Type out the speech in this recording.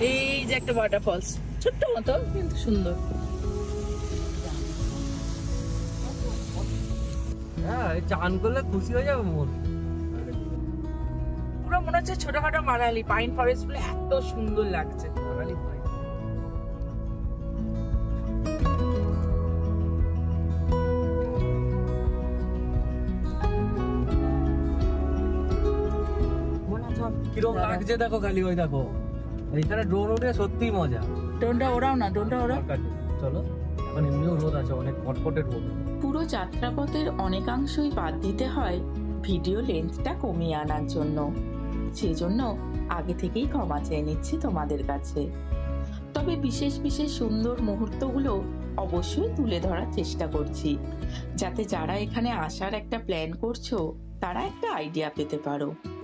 এই যে একটা ওয়াটারফলস, ছোট্ট মতো কিন্তু সুন্দর। হ্যাঁ, চান করলে খুশি হয়ে যাবে মন। পুরো মনে হচ্ছে ছোটখাটো মানালি, পাইন ফরেস্ট গুলো এত সুন্দর লাগছে। বাঙালি ভাই। কিরকম লাগছে দেখো, খালি ওই দেখো এইখানে ড্রোন উঠে সত্যি মজা। ড্রোনটা ওরাও না, ড্রোনটা ওরাও। চলো, এখন এমনিও রোদ আছে, অনেক কটকটের রোদ। পুরো যাত্রাপথের অনেকাংশই বাদ দিতে হয় ভিডিও লেন্থটা কমিয়ে আনার জন্য। সেজন্য আগে থেকেই ক্ষমা চেয়ে নিচ্ছি তোমাদের কাছে। তবে বিশেষ বিশেষ সুন্দর মুহূর্তগুলো অবশ্যই তুলে ধরার চেষ্টা করছি, যাতে যারা এখানে আসার একটা প্ল্যান করছো তারা একটা আইডিয়া পেতে পারো।